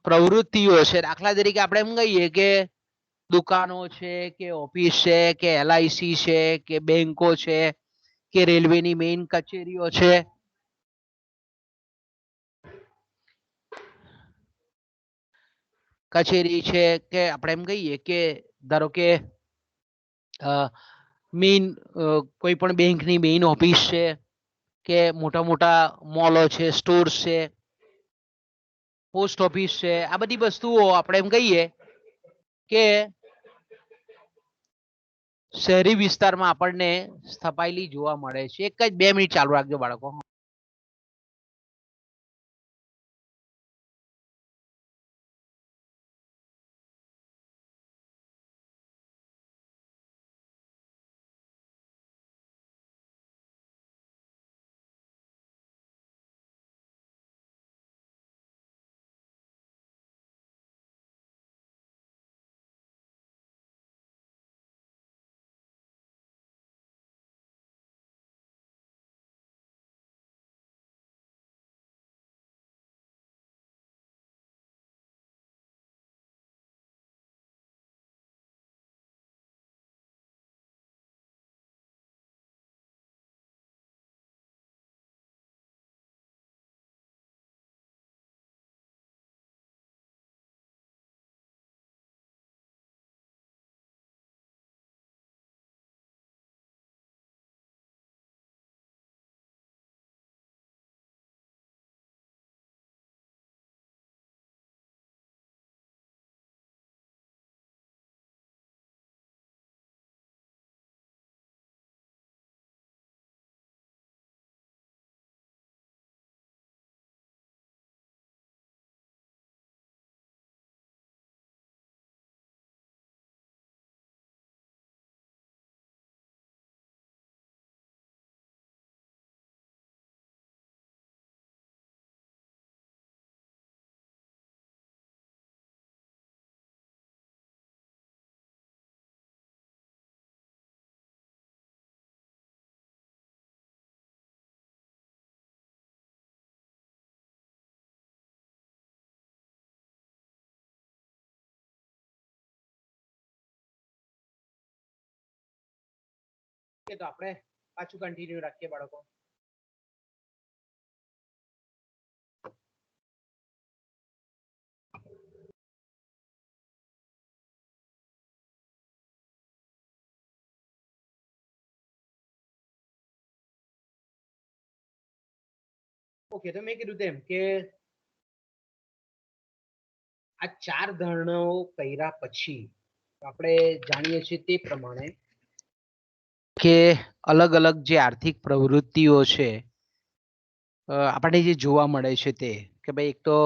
પ્રવૃત્તિઓ છે, દાખલા તરીકે આપણે એમ કહીએ કે દુકાનો છે, કે ઓફિસ છે, કે LIC છે, કે બેંકો છે, કે રેલવેની મેઇન કચેરીઓ છે, કે આપણે એમ કહીએ કે ધારો કે મેઇન કોઈ પણ બેંકની મેઇન ઓફિસ છે, કે મોટા મોટા મોલો છે, સ્ટોર્સ છે, પોસ્ટ ઓફિસ છે, આ બધી વસ્તુઓ આપણે એમ કહીએ કે શહેરી વિસ્તારમાં આપણને સ્થપાયેલી જોવા મળે છે. એક જ 2 મિનિટ ચાલુ રાખજો બાળકો. તો આપણે પાછું કન્ટિન્યુ રાખીએ બાળકો. ઓકે, તો મેં કીધું તેમ કે આ 4 ધારણાઓ કર્યા પછી આપણે જાણીએ છીએ તે પ્રમાણે કે અલગ અલગ જે આર્થિક પ્રવૃત્તિઓ છે આપણને જે જોવા મળે છે તે કે ભાઈ એક તો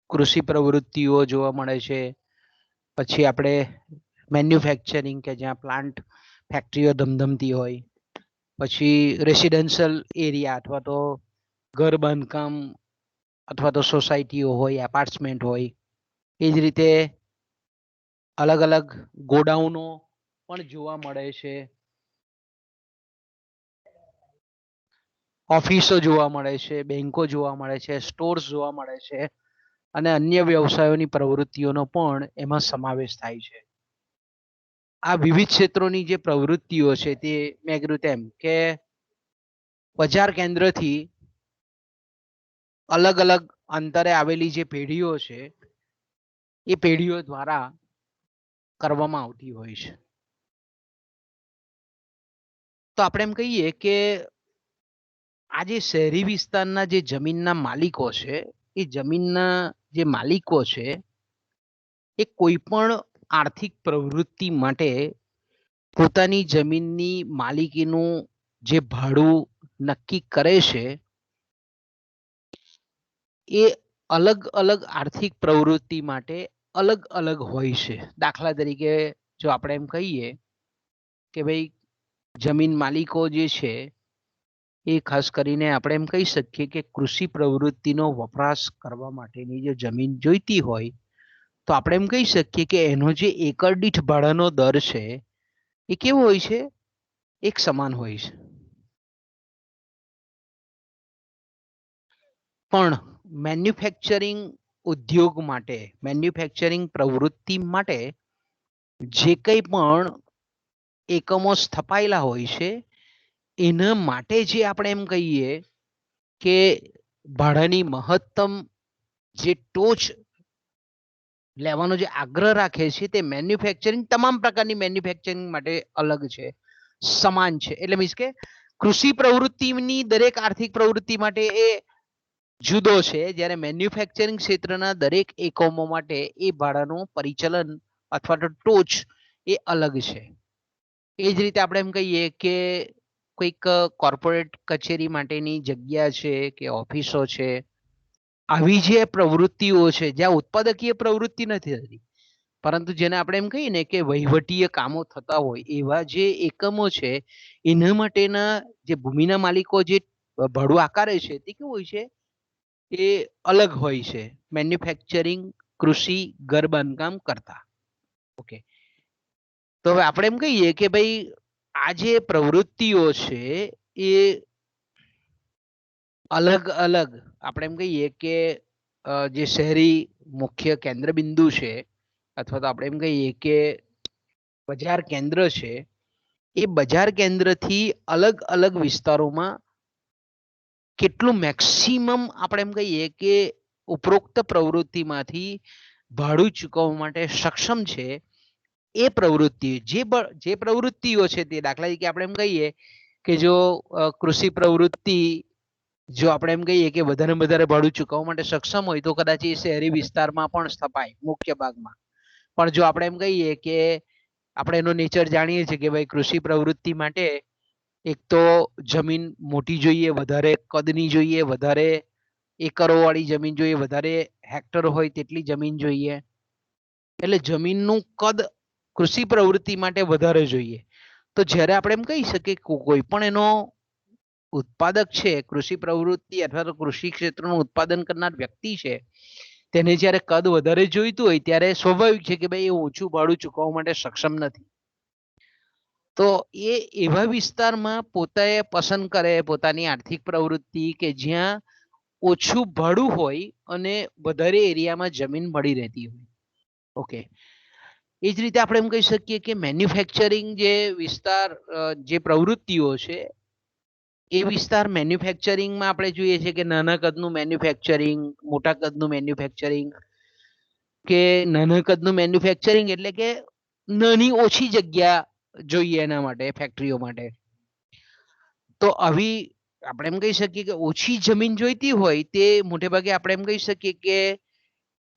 કૃષિ પ્રવૃત્તિઓ જોવા મળે છે, પછી આપણે મેન્યુફેક્ચરિંગ કે જ્યાં પ્લાન્ટ ફેક્ટરીઓ ધમધમતી હોય, પછી રેસિડેન્શિયલ એરિયા અથવા તો ઘર બાંધકામ અથવા તો સોસાયટીઓ હોય, એપાર્ટમેન્ટ હોય, એ જ રીતે અલગ અલગ ગોડાઉનો પણ જોવા મળે છે, ઓફિસો જોવા મળે છે, બેંકો જોવા મળે છે, સ્ટોર્સ જોવા મળે છે, અને અન્ય વ્યવસાયોની પ્રવૃત્તિઓનો પણ એમાં સમાવેશ થાય છે. આ વિવિધ ક્ષેત્રોની જે પ્રવૃત્તિઓ છે તે મેં કીધું તેમ કે બજાર કેન્દ્રથી અલગ અલગ અંતરે આવેલી જે પેઢીઓ છે એ પેઢીઓ દ્વારા કરવામાં આવતી હોય છે. તો આપણે એમ કહીએ કે આ જે શહેરી વિસ્તારના જે જમીનના માલિકો છે એ જમીનના જે માલિકો છે એ કોઈ પણ આર્થિક પ્રવૃત્તિ માટે પોતાની જમીનની માલિકીનું જે ભાડું નક્કી કરે છે એ અલગ અલગ આર્થિક પ્રવૃત્તિ માટે અલગ અલગ હોય છે. દાખલા તરીકે જો આપણે એમ કહીએ કે ભાઈ જમીન માલિકો જે છે એ ખાસ કરીને આપણે એમ કહી શકીએ કે કૃષિ પ્રવૃત્તિનો વપરાશ કરવા માટેની જે જમીન જોઈતી હોય તો આપણે એમ કહી શકીએ કે એનો જે એકર દીઠ ભાડાનો દર છે એ કેવો હોય છે? એક સમાન હોય છે. પણ મેન્યુફેક્ચરિંગ ઉદ્યોગ માટે, મેન્યુફેક્ચરિંગ પ્રવૃત્તિ માટે જે કંઈ પણ એકમો સ્થપાયેલા હોય છે એના માટે જે આપણે એમ કહીએ કે ભાડાની મહત્તમ જે ટોચ લેવાનો જે આગ્રહ રાખે છે તે મેન્યુફેક્ચરિંગ તમામ પ્રકારની મેન્યુફેક્ચરિંગ માટે અલગ છે, સમાન છે. એટલે મીન્સ કે કૃષિ પ્રવૃત્તિની દરેક આર્થિક પ્રવૃત્તિ માટે એ જુદો છે, જ્યારે મેન્યુફેક્ચરિંગ ક્ષેત્રના દરેક એકમો માટે એ ભાડાનું પરિચલન અથવા તો ટોચ એ અલગ છે. એ જ રીતે આપણે એમ કહીએ કે કોઈક કોર્પોરેટ કચેરી માટેની જગ્યા છે કે ઓફિસો છે, આવી જે પ્રવૃત્તિઓ છે જ્યાં ઉત્પાદકીય પ્રવૃત્તિ નથી થતી પરંતુ જેને આપણે એમ કહીએ ને કે વહીવટીય કામો થતા હોય એવા જે એકમો છે એના માટેના જે ભૂમિના માલિકો જે ભાડું આકારે છે તે કેવું હોય છે? એ અલગ હોય છે મેન્યુફેક્ચરિંગ, કૃષિ, ઘર બાંધકામ કરતા. ઓકે, તો હવે આપણે એમ કહીએ કે ભાઈ આ જે પ્રવૃત્તિઓ છે એ અલગ અલગ આપણે એમ કહીએ કે જે શહેરી મુખ્ય કેન્દ્ર બિંદુ છે અથવા તો આપણે એમ કહીએ કે બજાર કેન્દ્ર છે એ બજાર કેન્દ્રથી અલગ અલગ વિસ્તારોમાં કેટલું મેક્સિમમ આપણે એમ કહીએ કે ઉપરોક્ત પ્રવૃત્તિમાંથી ભાડું ચૂકવવા માટે સક્ષમ છે એ પ્રવૃત્તિ જે પ્રવૃત્તિઓ છે તે દાખલા તરીકે આપણે એમ કહીએ કે જો કૃષિ પ્રવૃત્તિ જો આપણે એમ કહીએ કે વધારે ભાડું ચૂકવવા માટે સક્ષમ હોય તો કદાચ એ શહેરી વિસ્તારમાં પણ સ્થપાય મુખ્ય ભાગમાં. પણ જો આપણે એમ કહીએ કે આપણે એનો નેચર જાણીએ છીએ કે ભાઈ કૃષિ પ્રવૃત્તિ માટે એક તો જમીન મોટી જોઈએ, વધારે કદની જોઈએ, વધારે એકરો વાળી જમીન જોઈએ, વધારે હેક્ટર હોય તેટલી જમીન જોઈએ. એટલે જમીનનું કદ કૃષિ પ્રવૃત્તિ માટે વધારે જોઈએ. તો જ્યારે આપણે એમ કહી શકીએ કોઈ પણ એનો ઉત્પાદક છે, કૃષિ પ્રવૃત્તિ અથવા તો કૃષિ ક્ષેત્રનું ઉત્પાદન કરનાર વ્યક્તિ છે, તેને જ્યારે કદ વધારે જોઈતું હોય ત્યારે સ્વાભાવિક છે કે ભાઈ એ ઓછું ભાડું ચૂકવવા માટે સક્ષમ નથી. તો એ એવા વિસ્તારમાં પોતે પસંદ કરે પોતાની આર્થિક પ્રવૃત્તિ કે જ્યાં ઓછું ભાડું હોય અને વધારે એરિયામાં જમીન મળી રહેતી હોય. ઓકે, એ જ રીતે આપણે એમ કહી શકીએ કે મેન્યુફેક્ચરિંગ જે વિસ્તાર જે પ્રવૃત્તિઓ છે એ વિસ્તાર મેન્યુફેક્ચરિંગમાં આપણે જોઈએ છીએ કે નાના કદનું મેન્યુફેક્ચરિંગ, મોટા કદનું મેન્યુફેક્ચરિંગ કે નાના કદનું મેન્યુફેક્ચરિંગ એટલે કે નાની ઓછી જગ્યા જોઈએ એના માટે ફેક્ટરીઓ માટે. તો આવી આપણે એમ કહી શકીએ કે ઓછી જમીન જોઈતી હોય તે મોટે ભાગે આપણે એમ કહી શકીએ કે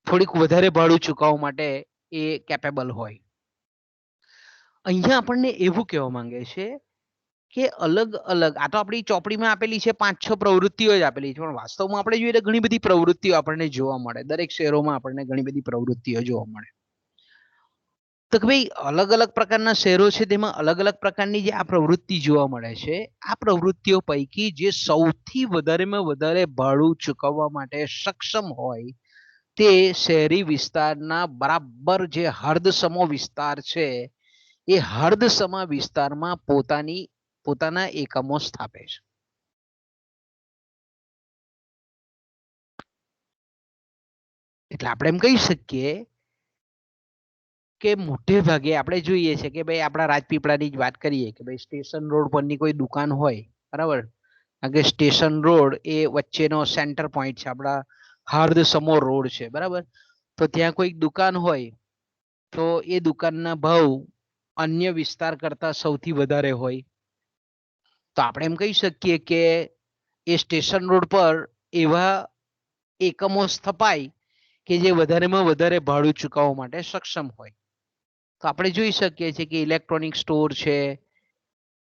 થોડીક વધારે ભાડું ચૂકવવા માટે એ કેપેબલ હોય. અહીંયા આપણને એવું કહેવા માંગે છે કે અલગ અલગ આ તો આપણી ચોપડીમાં આપેલી છે 5-6 પ્રવૃત્તિઓ જ આપેલી છે, પણ વાસ્તવમાં આપણે જોઈએ તો ઘણી બધી પ્રવૃત્તિઓ આપણને જોવા મળે. દરેક શહેરોમાં આપણને ઘણી બધી પ્રવૃત્તિઓ જોવા મળે. તો કે ભાઈ અલગ અલગ પ્રકારના શહેરો છે તેમાં અલગ અલગ પ્રકારની જે આ પ્રવૃત્તિ જોવા મળે છે, આ પ્રવૃત્તિઓ પૈકી જે સૌથી વધારેમાં વધારે ભાડું ચૂકવવા માટે સક્ષમ હોય તે શહેરી વિસ્તારના બરાબર જે હર્દસમો વિસ્તાર છે એ હર્દસમા વિસ્તારમાં પોતાના એકમો સ્થાપે છે. એટલે આપણે એમ કહી શકીએ કે મોટે ભાગે આપણે જોઈએ છે કે ભાઈ આપણા રાજપીપળાની જ વાત કરીએ કે ભાઈ સ્ટેશન રોડ પરની કોઈ દુકાન હોય બરાબર, કારણ કે સ્ટેશન રોડ એ વચ્ચેનો સેન્ટર પોઈન્ટ છે, આપણા હાર્દસમો રોડ છે, બરાબર. તો ત્યાં કોઈક દુકાન હોય તો એ દુકાનના ભાવ અન્ય વિસ્તાર કરતા સૌથી વધારે હોય, તો આપણે એમ કહી શકીએ કે એ સ્ટેશન રોડ પર એવા એકમો સ્થપાય કે જે વધારેમાં વધારે ભાડું ચૂકવવા માટે સક્ષમ હોય. તો આપણે જોઈ શકીએ છીએ કે ઇલેક્ટ્રોનિક સ્ટોર છે,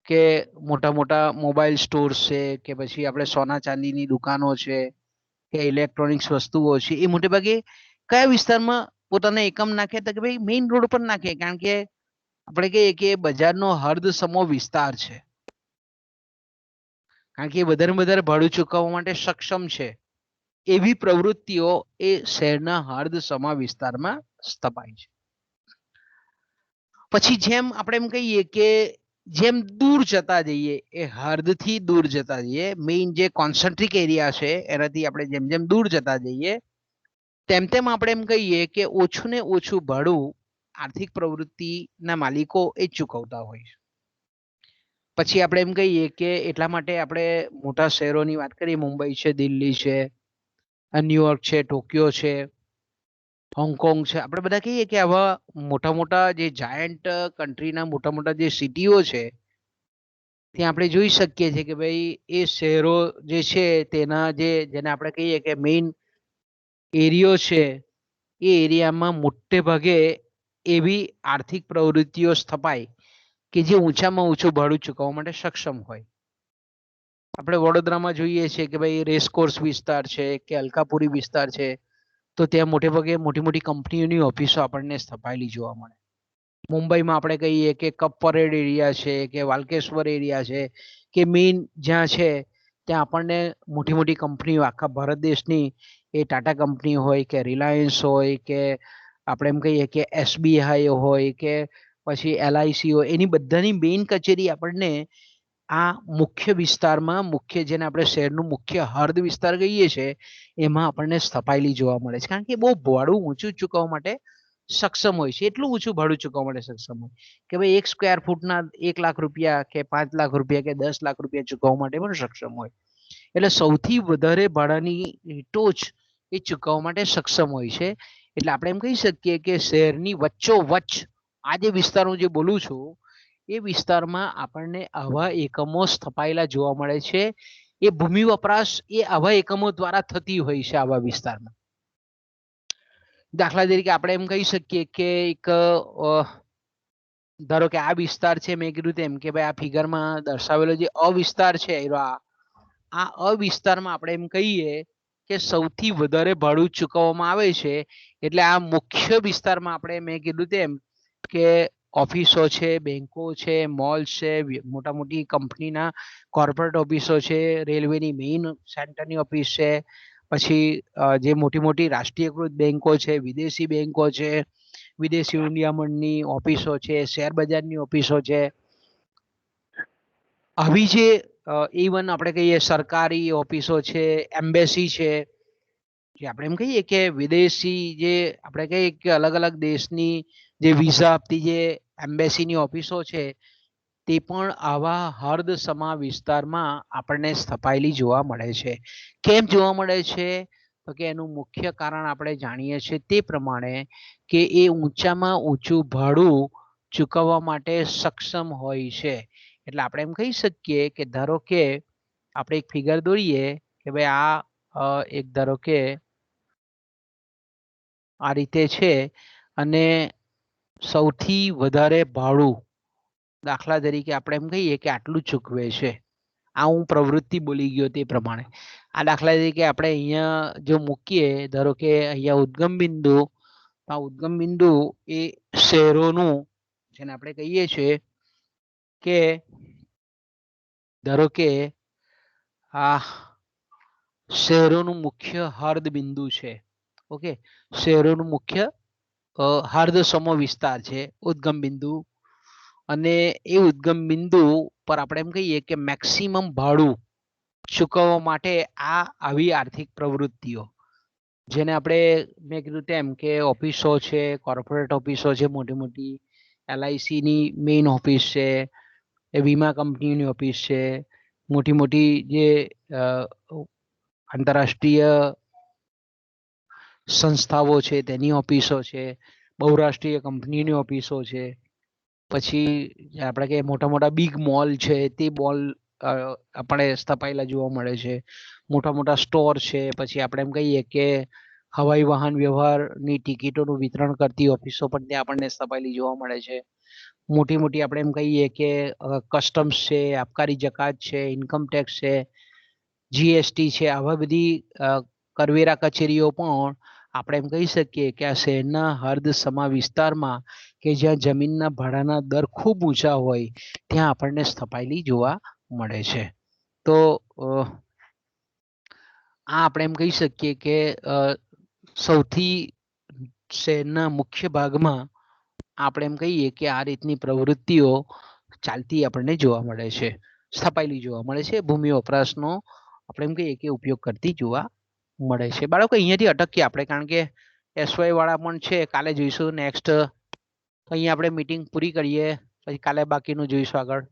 કે મોટા મોટા મોબાઈલ સ્ટોર્સ છે, કે પછી આપણે સોના ચાંદીની દુકાનો છે, કે ઇલેક્ટ્રોનિક્સ વસ્તુઓ છે, એ મોટે ભાગે કયા વિસ્તારમાં પોતાના એકમ નાખે તો કે ભાઈ મેઇન રોડ પર નાખે, કારણ કે આપણે કહીએ કે બજારનો હર્દસમો વિસ્તાર છે, કારણ કે વધારે ભાડું ચૂકવવા માટે સક્ષમ છે. એવી પ્રવૃત્તિઓ એ શહેરના હર્દસમા વિસ્તારમાં સ્થપાય છે. પછી જેમ આપણે એમ કહીએ કે જેમ દૂર જતા જઈએ, એ હર્દથી દૂર જતા જઈએ, મેઇન જે કોન્સન્ટ્રિક એરિયા છે એનાથી આપણે જેમ જેમ દૂર જતા જઈએ તેમ તેમ આપણે એમ કહીએ કે ઓછું ને ઓછું ભાડું આર્થિક પ્રવૃત્તિના માલિકો એ ચૂકવતા હોય છે. પછી આપણે એમ કહીએ કે એટલા માટે આપણે મોટા શહેરોની વાત કરીએ, મુંબઈ છે, દિલ્હી છે, ન્યુયોર્ક છે, ટોક્યો છે, હોંગકોંગ છે, આપણે બધા કહીએ કે આવા મોટા મોટા જે જાયન્ટ કન્ટ્રીના મોટા મોટા જે સિટીઓ છે ત્યાં આપણે જોઈ શકીએ છીએ કે ભાઈ એ શહેરો જે છે તેના જેને આપણે કહીએ કે મેઇન એરિયો છે, એ એરિયામાં મોટે ભાગે એવી આર્થિક પ્રવૃત્તિઓ સ્થપાય કે જે ઊંચામાં ઊંચું ભાડું ચૂકવવા માટે સક્ષમ હોય. આપણે વડોદરામાં જોઈએ છીએ કે ભાઈ રેસકોર્સ વિસ્તાર છે, કે અલકાપુરી વિસ્તાર છે, તો ત્યાં મોટે ભાગે મોટી મોટી કંપનીઓની ઓફિસો આપણને સ્થપાયેલી જોવા મળે. મુંબઈમાં આપણે કહીએ કે કપ પરેડ એરિયા છે, કે વાલકેશ્વર એરિયા છે, કે મેઇન જ્યાં છે ત્યાં આપણને મોટી મોટી કંપનીઓ આખા ભારત દેશની, એ ટાટા કંપની હોય, કે રિલાયન્સ હોય, કે આપણે એમ કહીએ કે SBI હોય, કે પછી LIC હોય, એની બધાની મેઇન કચેરી આપણને આ મુખ્ય વિસ્તારમાં, મુખ્ય જેને આપણે શહેરનું મુખ્ય હર્દ વિસ્તાર કહીએ છીએ, એમાં આપણને સ્થપાયેલી જોવા મળે છે. કારણ કે બહુ ભાડું ઊંચું ચૂકવવા માટે સક્ષમ હોય છે. એટલું ઊંચું ભાડું ચૂકવવા માટે સક્ષમ હોય કે ભાઈ 1 સ્ક્વેર ફૂટના 1 લાખ રૂપિયા, કે 5 લાખ રૂપિયા, કે 10 લાખ રૂપિયા ચૂકવવા માટે પણ સક્ષમ હોય. એટલે સૌથી વધારે ભાડાની ટોચ એ ચૂકવવા માટે સક્ષમ હોય છે. એટલે આપણે એમ કહી શકીએ કે શહેરની વચ્ચોવચ્ચ આ જે વિસ્તારો જે બોલું છું, એ વિસ્તારમાં આપણને આવા એકમો સ્થપાયેલા જોવા મળે છે. એ ભૂમિ વપરાશ એ આવા એકમો દ્વારા થતી હોય છે આવા વિસ્તારમાં. દાખલા તરીકે આપણે એમ કહી શકીએ કે એક ધારો કે આ વિસ્તાર છે, મેં કીધું તેમ કે ભાઈ આ ફિગરમાં દર્શાવેલો જે અવિસ્તાર છે, આ અવિસ્તારમાં આપણે એમ કહીએ કે સૌથી વધારે ભાડું ચૂકવવામાં આવે છે. એટલે આ મુખ્ય વિસ્તારમાં આપણે મેં કીધું તેમ કે ઓફિસો છે, બેંકો છે, મોલ છે, મોટા મોટી કંપનીના કોર્પોરેટ ઓફિસો છે, રેલવેની મેઇન સેન્ટરની ઓફિસ છે, પછી જે મોટી મોટી રાષ્ટ્રીયકૃત બેંકો છે, વિદેશી બેંકો છે, વિદેશી હુંડિયામણની ઓફિસો છે, શેર બજારની ઓફિસો છે, આવી જે ઇવન આપણે કહીએ સરકારી ઓફિસો છે, એમ્બેસી છે, જે આપણે એમ કહીએ કે વિદેશી જે આપણે કહીએ કે અલગ અલગ દેશની જે વિઝા આપતી જે એમ્બેસીની ઓફિસો છે, તે પણ આવા હર્દસમા વિસ્તારમાં આપણને સ્થપાયેલી જોવા મળે છે. કેમ જોવા મળે છે? તો કે એનું મુખ્ય કારણ આપણે જાણીએ છીએ તે પ્રમાણે કે એ ઊંચામાં ઊંચું ભાડું ચૂકવવા માટે સક્ષમ હોય છે. એટલે આપણે એમ કહી શકીએ કે ધારો કે આપણે એક ફિગર દોરીએ કે ભાઈ આ એક ધારો કે આ રીતે છે, અને સૌથી વધારે ભાડું દાખલા તરીકે આપણે એમ કહીએ કે આટલું ચૂકવે છે. આ હું પ્રવૃત્તિ બોલી ગયો તે પ્રમાણે. આ દાખલા તરીકે આપણે અહીંયા જો મૂકીએ, ધારો કે અહીંયા ઉદ્ગમ બિંદુ, આ ઉદ્ગમ બિંદુ એ શહેરોનું જેને આપણે કહીએ છીએ કે ધારો કે આ શહેરોનું મુખ્ય હર્દ બિંદુ છે. ઓકે, શહેરોનું મુખ્ય હર્દસમો વિસ્તાર છે ઉદ્ગમ બિંદુ, અને એ ઉદ્ગમ બિંદુ પર આપણે એમ કહીએ કે મેક્સિમમ ભાડું ચૂકવવા માટે આવી આર્થિક પ્રવૃત્તિઓ, જેને આપણે મેં કીધું તેમ કે ઓફિસો છે, કોર્પોરેટ ઓફિસો છે, મોટી મોટી LICની મેઇન ઓફિસ છે, એ વીમા કંપનીની ઓફિસ છે, મોટી મોટી જે આંતરરાષ્ટ્રીય સંસ્થાઓ છે તેની ઓફિસો છે, બહુરાષ્ટ્રીય કંપનીની ઓફિસો છે, પછી આપણે કે મોટા મોટા બિગ મોલ છે તે મોલ આપણે સ્થપાયેલા જોવા મળે છે. મોટા મોટા સ્ટોર છે, પછી આપણે એમ કહીએ કે હવાઈ વાહન વ્યવહારની ટિકિટોનું વિતરણ કરતી ઓફિસો પણ ત્યાં આપણને સ્થપાયેલી જોવા મળે છે. મોટી મોટી આપણે એમ કહીએ કે કસ્ટમ્સ છે, આબકારી જકાત છે, ઇન્કમ ટેક્સ છે, જીએસટી છે, આવા બધી કરવેરા કચેરીઓ પણ આપણે એમ કહી શકીએ કે આ શહેરના હર્દસમા વિસ્તારમાં કે જ્યાં જમીનના ભાડાના દર ખૂબ ઊંચા હોય ત્યાં આપણને સ્થપાયેલી જોવા મળે છે. તો આ આપણે એમ કહી શકીએ કે સૌથી શહેરના મુખ્ય ભાગમાં આપણે એમ કહીએ કે આ રીતની પ્રવૃત્તિઓ ચાલતી આપણને જોવા મળે છે, સ્થપાયેલી જોવા મળે છે. ભૂમિ વપરાશનો આપણે એમ કહીએ કે ઉપયોગ કરતી જોવા મળે છે. બાળકો અહીંયાથી અટકીએ આપણે, કારણ કે એસવાય વાળા પણ છે, કાલે જોઈશું નેક્સ્ટ. અહીંયા આપણે મીટિંગ પૂરી કરીએ, પછી કાલે બાકીનું જોઈશું આગળ.